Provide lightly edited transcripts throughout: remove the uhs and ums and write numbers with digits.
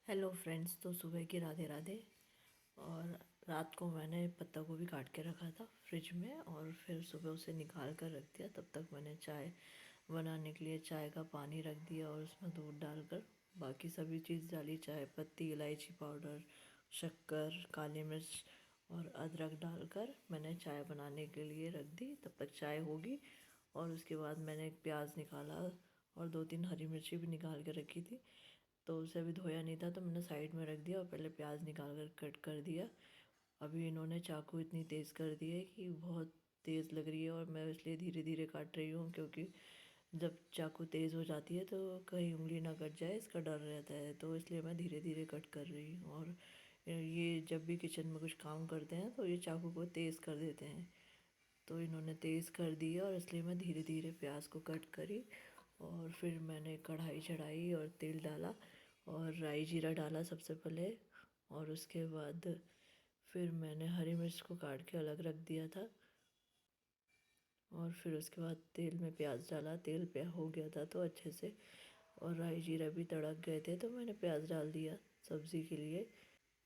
Hello friends. तो सुबह की राधे राधे। और रात को मैंने पत्ता गोभी काट के रखा था फ्रिज में, और फिर सुबह उसे निकाल कर रख दिया। तब तक मैंने चाय बनाने के लिए चाय का पानी रख दिया और उसमें दूध डालकर बाकी सभी चीज़ डाली, चाय पत्ती, इलायची पाउडर, शक्कर, काली मिर्च और अदरक डालकर मैंने चाय बनाने के लिए रख दी। तब तक चाय होगी। और उसके बाद मैंने एक प्याज निकाला और 2-3 हरी मिर्ची भी निकाल के रखी थी। तो उसे अभी धोया नहीं था तो मैंने साइड में रख दिया और पहले प्याज निकाल कर कट कर दिया। अभी इन्होंने चाकू इतनी तेज़ कर दी है कि बहुत तेज़ लग रही है, और मैं इसलिए धीरे धीरे काट रही हूँ, क्योंकि जब चाकू तेज़ हो जाती है तो कहीं उंगली ना कट जाए, इसका डर रहता है। तो इसलिए मैं धीरे धीरे कट कर रही हूँ। और ये जब भी किचन में कुछ काम करते हैं तो ये चाकू को तेज़ कर देते हैं। तो इन्होंने तेज़ कर दिया और इसलिए मैं धीरे धीरे प्याज को कट करी। और फिर मैंने कढ़ाई चढ़ाई और तेल डाला और राई जीरा डाला सबसे पहले। और उसके बाद फिर मैंने हरी मिर्च को काट के अलग रख दिया था। और फिर उसके बाद तेल में प्याज डाला, तेल पे हो गया था तो अच्छे से, और राई जीरा भी तड़क गए थे तो मैंने प्याज डाल दिया सब्ज़ी के लिए।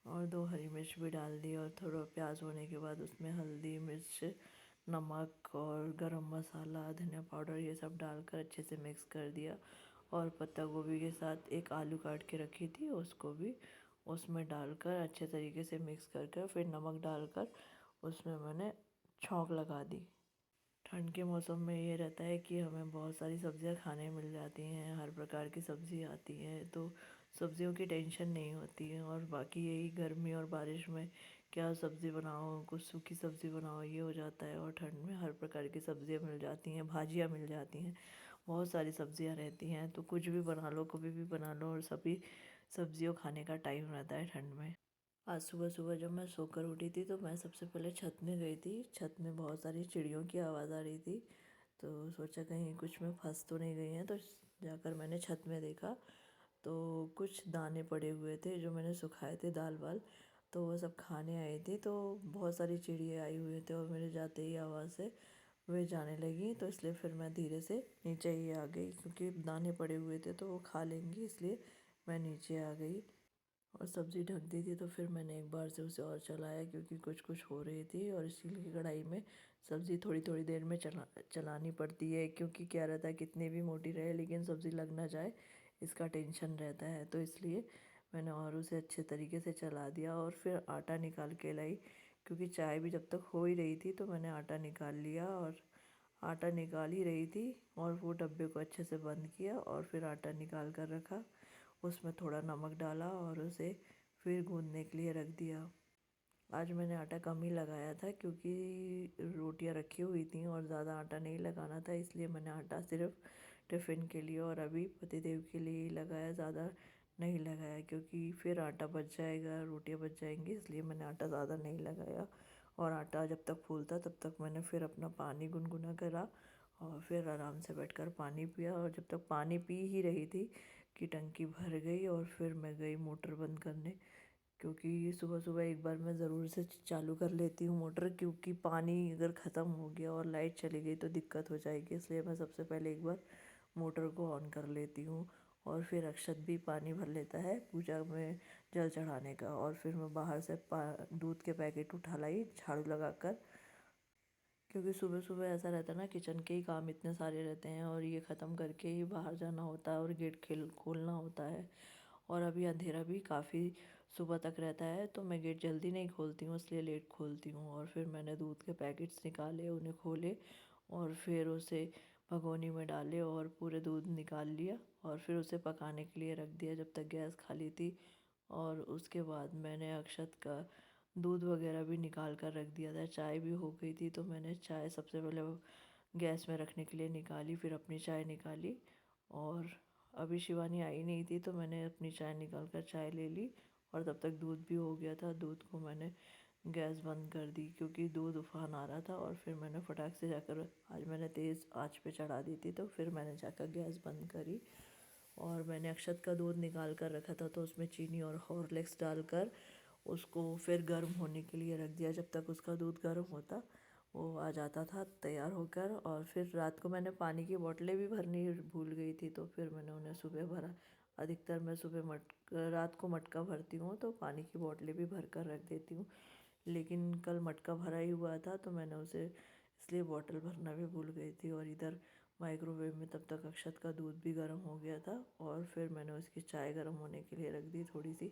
और 2 हरी मिर्च भी डाल दी, और थोड़ा प्याज होने के बाद उसमें हल्दी, मिर्च, नमक और गरम मसाला, धनिया पाउडर ये सब डालकर अच्छे से मिक्स कर दिया। और पत्ता गोभी के साथ एक आलू काट के रखी थी, उसको भी उसमें डालकर अच्छे तरीके से मिक्स कर कर फिर नमक डालकर उसमें मैंने छौंक लगा दी। ठंड के मौसम में ये रहता है कि हमें बहुत सारी सब्जियां खाने मिल जाती हैं, हर प्रकार की सब्ज़ी आती हैं, तो सब्जियों की टेंशन नहीं होती है। और बाकी यही गर्मी और बारिश में क्या सब्ज़ी बनाओ, कुछ सूखी सब्ज़ी बनाओ, ये हो जाता है। और ठंड में हर प्रकार की सब्जियां मिल जाती हैं, भाजियाँ मिल जाती हैं, बहुत सारी सब्जियां रहती हैं, तो कुछ भी बना लो, कभी भी बना लो, और सभी सब्जियों खाने का टाइम रहता है ठंड में। आज सुबह सुबह जब मैं सोकर उठी थी तो मैं सबसे पहले छत में गई थी। छत में बहुत सारी चिड़ियों की आवाज़ आ रही थी, तो सोचा कहीं कुछ में फंस तो नहीं गई हैं। तो जाकर मैंने छत में देखा तो कुछ दाने पड़े हुए थे जो मैंने सुखाए थे, दाल वाल, तो वो सब खाने आई थी। तो बहुत सारी चिड़िया आई हुए थे और मेरे जाते ही आवाज़ से वे जाने लगी, तो इसलिए फिर मैं धीरे से नीचे ही आ गई, क्योंकि दाने पड़े हुए थे तो वो खा लेंगी, इसलिए मैं नीचे आ गई। और सब्ज़ी ढक दी थी तो फिर मैंने एक बार से उसे और चलाया, क्योंकि कुछ कुछ हो रही थी। और स्टील की कढ़ाई में सब्ज़ी थोड़ी थोड़ी देर में चलानी पड़ती है, क्योंकि क्या रहता है कितनी भी मोटी रहे लेकिन सब्ज़ी लग ना जाए, इसका टेंशन रहता है। तो इसलिए मैंने और उसे अच्छे तरीके से चला दिया। और फिर आटा निकाल के लाई, क्योंकि चाय भी जब तक हो ही रही थी तो मैंने आटा निकाल लिया। और आटा निकाल ही रही थी और वो डब्बे को अच्छे से बंद किया और फिर आटा निकाल कर रखा, उसमें थोड़ा नमक डाला और उसे फिर गूँदने के लिए रख दिया। आज मैंने आटा कम ही लगाया था, क्योंकि रोटियां रखी हुई थी और ज़्यादा आटा नहीं लगाना था, इसलिए मैंने आटा सिर्फ टिफ़िन के लिए और अभी पतिदेव के लिए ही लगाया, ज़्यादा नहीं लगाया, क्योंकि फिर आटा बच जाएगा, रोटियां बच जाएंगी, इसलिए मैंने आटा ज़्यादा नहीं लगाया। और आटा जब तक फूलता तब तक मैंने फिर अपना पानी गुनगुना करा और फिर आराम से बैठकर पानी पिया। और जब तक पानी पी ही रही थी कि टंकी भर गई, और फिर मैं गई मोटर बंद करने, क्योंकि सुबह सुबह एक बार मैं ज़रूर से चालू कर लेती हूँ मोटर, क्योंकि पानी अगर ख़त्म हो गया और लाइट चली गई तो दिक्कत हो जाएगी, इसलिए मैं सबसे पहले एक बार मोटर को ऑन कर लेती हूँ। और फिर अक्षत भी पानी भर लेता है पूजा में जल चढ़ाने का। और फिर मैं बाहर से दूध के पैकेट उठा लाई झाड़ू लगाकर, क्योंकि सुबह सुबह ऐसा रहता है ना, किचन के ही काम इतने सारे रहते हैं और ये ख़त्म करके ही बाहर जाना होता है और गेट खोलना होता है। और अभी अंधेरा भी काफ़ी सुबह तक रहता है, तो मैं गेट जल्दी नहीं खोलती हूँ, इसलिए लेट खोलती हूँ। और फिर मैंने दूध के पैकेट्स निकाले, उन्हें खोले और फिर उसे भगोनी में डाले और पूरे दूध निकाल लिया और फिर उसे पकाने के लिए रख दिया जब तक गैस खाली थी। और उसके बाद मैंने अक्षत का दूध वगैरह भी निकाल कर रख दिया था। चाय भी हो गई थी तो मैंने चाय सबसे पहले गैस में रखने के लिए निकाली, फिर अपनी चाय निकाली। और अभी शिवानी आई नहीं थी तो मैंने अपनी चाय निकाल कर चाय ले ली, और तब तक दूध भी हो गया था। दूध को मैंने गैस बंद कर दी, क्योंकि दूध उफान आ रहा था। और फिर मैंने फटाक से जाकर, आज मैंने तेज़ आंच पे चढ़ा दी थी, तो फिर मैंने जाकर गैस बंद करी। और मैंने अक्षत का दूध निकाल कर रखा था तो उसमें चीनी और हॉर्लिक्स डालकर उसको फिर गर्म होने के लिए रख दिया। जब तक उसका दूध गर्म होता वो आ जाता था तैयार होकर। और फिर रात को मैंने पानी की बोतलें भी भरनी भूल गई थी, तो फिर मैंने उन्हें सुबह भरा। अधिकतर मैं सुबह रात को मटका भरती हूँ तो पानी की बोतलें भी भर कर रख देती हूँ। लेकिन कल मटका भरा ही हुआ था तो मैंने उसे इसलिए बॉटल भरना भी भूल गई थी। और इधर माइक्रोवेव में तब तक अक्षत का दूध भी गर्म हो गया था और फिर मैंने उसकी चाय गर्म होने के लिए रख दी थोड़ी सी,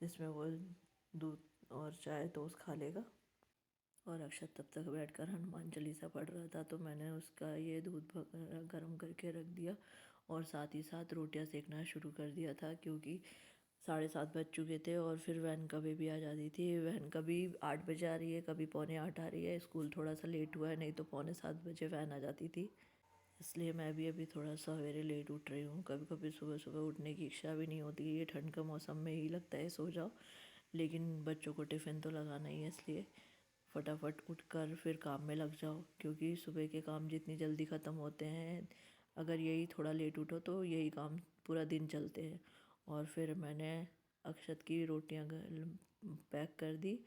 जिसमें वो दूध और चाय टोस्ट खा लेगा। और अक्षत तब तक बैठकर हनुमान चालीसा पढ़ रहा था तो मैंने उसका ये दूध गर्म करके रख दिया और साथ ही साथ रोटियां सेकना शुरू कर दिया था, क्योंकि 7:30 बज चुके थे और फिर वैन कभी भी आ जाती थी। वैन कभी 8 बजे आ रही है, कभी 7:45 आ रही है। स्कूल थोड़ा सा लेट हुआ है, नहीं तो 7:45 बजे वैन आ जाती थी। इसलिए मैं भी अभी थोड़ा सवेरे लेट उठ रही हूँ। कभी कभी सुबह सुबह उठने की इच्छा भी नहीं होती। ये ठंड का मौसम में ही लगता है सो जाओ, लेकिन बच्चों को टिफ़िन तो लगाना ही है, इसलिए फटाफट उठकर फिर काम में लग जाओ, क्योंकि सुबह के काम जितनी जल्दी ख़त्म होते हैं, अगर यही थोड़ा लेट उठो तो यही काम पूरा दिन चलते हैं। और फिर मैंने अक्षत की रोटियां पैक कर दी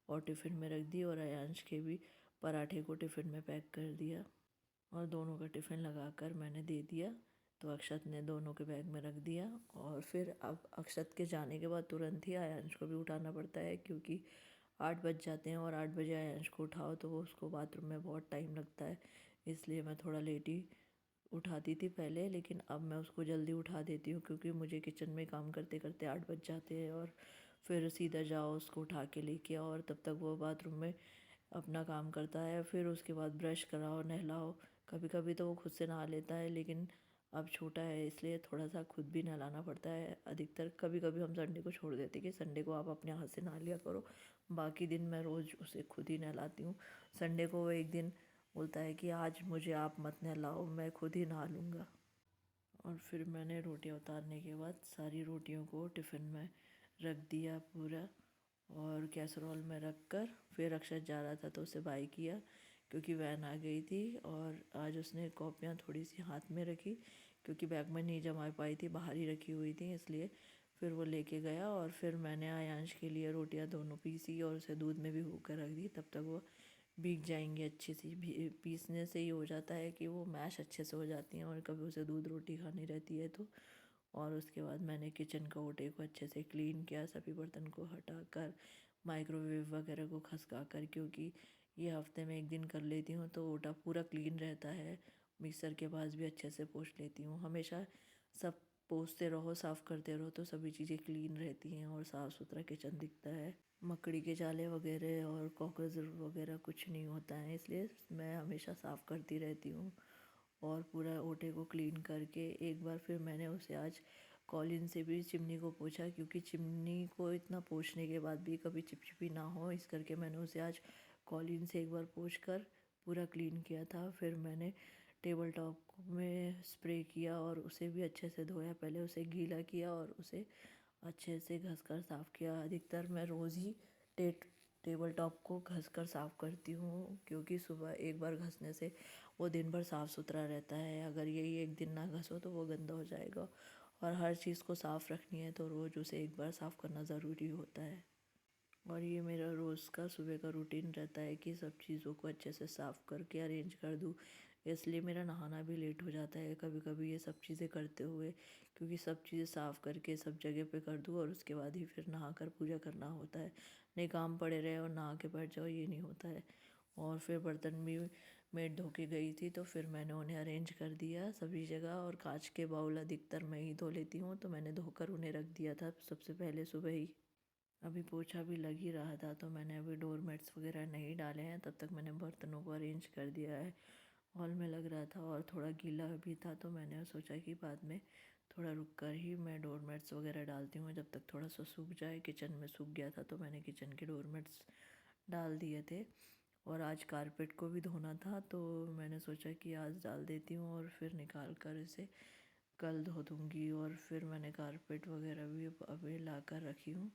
और टिफ़िन में रख दी, और अयांश के भी पराठे को टिफ़िन में पैक कर दिया और दोनों का टिफ़िन लगाकर मैंने दे दिया। तो अक्षत ने दोनों के बैग में रख दिया। और फिर अब अक्षत के जाने के बाद तुरंत ही अयांश को भी उठाना पड़ता है, क्योंकि 8 बज जाते हैं और 8 बजे अयांश को उठाओ तो वो उसको बाथरूम में बहुत टाइम लगता है। इसलिए मैं थोड़ा लेट ही उठाती थी पहले, लेकिन अब मैं उसको जल्दी उठा देती हूँ, क्योंकि मुझे किचन में काम करते करते 8 बज जाते हैं। और फिर सीधा जाओ उसको उठा के लेके आओ, और तब तक वो बाथरूम में अपना काम करता है। फिर उसके बाद ब्रश कराओ, नहलाओ। कभी कभी तो वो खुद से नहा लेता है, लेकिन अब छोटा है इसलिए थोड़ा सा खुद भी नहलाना पड़ता है। अधिकतर कभी कभी हम संडे को छोड़ देते कि संडे को आप अपने हाथ से नहा लिया करो, बाकी दिन मैं रोज़ उसे खुद ही नहलाती हूँ। संडे को वो एक दिन बोलता है कि आज मुझे आप मत नहलाओ, मैं खुद ही नहा लूँगा। और फिर मैंने रोटियां उतारने के बाद सारी रोटियों को टिफ़िन में रख दिया पूरा, और कैसरोल में रख कर फिर अक्षत जा रहा था तो उसे बाय किया, क्योंकि वैन आ गई थी। और आज उसने कॉपियाँ थोड़ी सी हाथ में रखी, क्योंकि बैग में नहीं जमा पाई थी, बाहर ही रखी हुई थी, इसलिए फिर वो लेके गया। और फिर मैंने आयांश के लिए रोटियां दोनों पीसी और उसे दूध में भी भिगोकर रख दी, तब तक वो भीग जाएंगी अच्छी सी। पीसने से ही हो जाता है कि वो मैश अच्छे से हो जाती हैं, और कभी उसे दूध रोटी खानी रहती है तो। और उसके बाद मैंने किचन का ओटे को अच्छे से क्लीन किया, सभी बर्तन को हटाकर, माइक्रोवेव वगैरह को खसका कर, क्योंकि ये हफ्ते में एक दिन कर लेती हूँ तो ओटा पूरा क्लीन रहता है। मिक्सर के पास भी अच्छे से पोंछ लेती हूँ। हमेशा सब पोंछते रहो, साफ़ करते रहो तो सभी चीज़ें क्लीन रहती हैं और साफ़ सुथरा किचन दिखता है। मकड़ी के जाले वगैरह और कॉकरोच वगैरह कुछ नहीं होता है, इसलिए मैं हमेशा साफ़ करती रहती हूँ। और पूरा ओटे को क्लीन करके एक बार फिर मैंने उसे आज कॉलिन से भी चिमनी को पोंछा, क्योंकि चिमनी को इतना पोंछने के बाद भी कभी चिपचिपी ना हो, इस करके मैंने उसे आज कॉलिन से एक बार पोंछ कर पूरा क्लीन किया था। फिर मैंने टेबल टॉप में स्प्रे किया और उसे भी अच्छे से धोया। पहले उसे गीला किया और उसे अच्छे से घस कर साफ़ किया। अधिकतर मैं रोज़ ही टेबल टॉप को घस कर साफ़ करती हूँ, क्योंकि सुबह एक बार घसने से वो दिन भर साफ़ सुथरा रहता है। अगर यही एक दिन ना घसो तो वो गंदा हो जाएगा, और हर चीज़ को साफ़ रखनी है तो रोज़ उसे एक बार साफ़ करना ज़रूरी होता है। और ये मेरा रोज़ का सुबह का रूटीन रहता है कि सब चीज़ों को अच्छे से साफ़ करके अरेंज कर दूँ। इसलिए मेरा नहाना भी लेट हो जाता है कभी कभी ये सब चीज़ें करते हुए, क्योंकि सब चीज़ें साफ़ करके सब जगह पे कर दूँ और उसके बाद ही फिर नहा कर पूजा करना होता है। नहीं काम पड़े रहे और नहा के बैठ जाओ, ये नहीं होता है। और फिर बर्तन भी मेड धो के गई थी तो फिर मैंने उन्हें अरेंज कर दिया सभी जगह। और कांच के बाउल अधिकतर मैं ही धो लेती हूँ, तो मैंने धोकर उन्हें रख दिया था सबसे पहले सुबह ही। अभी पोछा भी लग ही रहा था तो मैंने अभी डोर मैट्स वगैरह नहीं डाले हैं, तब तक मैंने बर्तनों को अरेंज कर दिया है। हॉल में लग रहा था और थोड़ा गीला भी था, तो मैंने सोचा कि बाद में थोड़ा रुक कर ही मैं डोर मैट्स वगैरह डालती हूँ, जब तक थोड़ा सा सूख जाए। किचन में सूख गया था तो मैंने किचन के डोर मैट्स डाल दिए थे। और आज कारपेट को भी धोना था तो मैंने सोचा कि आज डाल देती हूँ और फिर निकाल कर इसे कल धो दूँगी। और फिर मैंने कारपेट वगैरह भी अभी ला कर रखी हूँ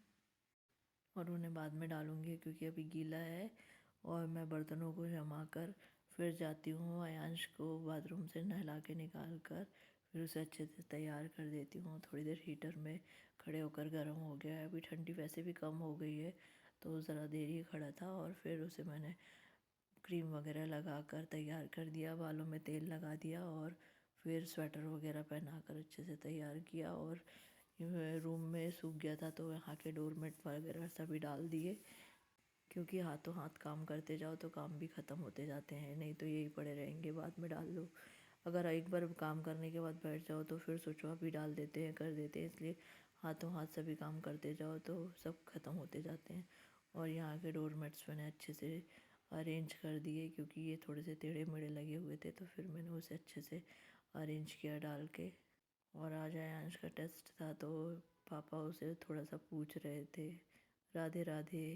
और उन्हें बाद में डालूँगी, क्योंकि अभी गीला है। और मैं बर्तनों को जमा कर फिर जाती हूँ अयांश को बाथरूम से नहला के निकाल कर, फिर उसे अच्छे से तैयार कर देती हूँ। थोड़ी देर हीटर में खड़े होकर गर्म हो गया है, अभी ठंडी वैसे भी कम हो गई है तो ज़रा देर ही खड़ा था। और फिर उसे मैंने क्रीम वगैरह लगा कर तैयार कर दिया, बालों में तेल लगा दिया और फिर स्वेटर वगैरह पहना कर अच्छे से तैयार किया। और रूम में सूख गया था तो यहाँ के डोरमेट वगैरह सभी डाल दिए, क्योंकि हाथों हाथ काम करते जाओ तो काम भी ख़त्म होते जाते हैं, नहीं तो यही पड़े रहेंगे, बाद में डाल दो। अगर एक बार काम करने के बाद बैठ जाओ तो फिर सोचो अभी डाल देते हैं, कर देते हैं, इसलिए हाथों हाथ सभी काम करते जाओ तो सब ख़त्म होते जाते हैं। और यहाँ के डोरमेट्स मैंने अच्छे से अरेंज कर दिए, क्योंकि ये थोड़े से टेढ़े मेढ़े लगे हुए थे, तो फिर मैंने उसे अच्छे से अरेंज किया डाल के। और आज आयांश का टेस्ट था तो पापा उसे थोड़ा सा पूछ रहे थे, राधे राधे।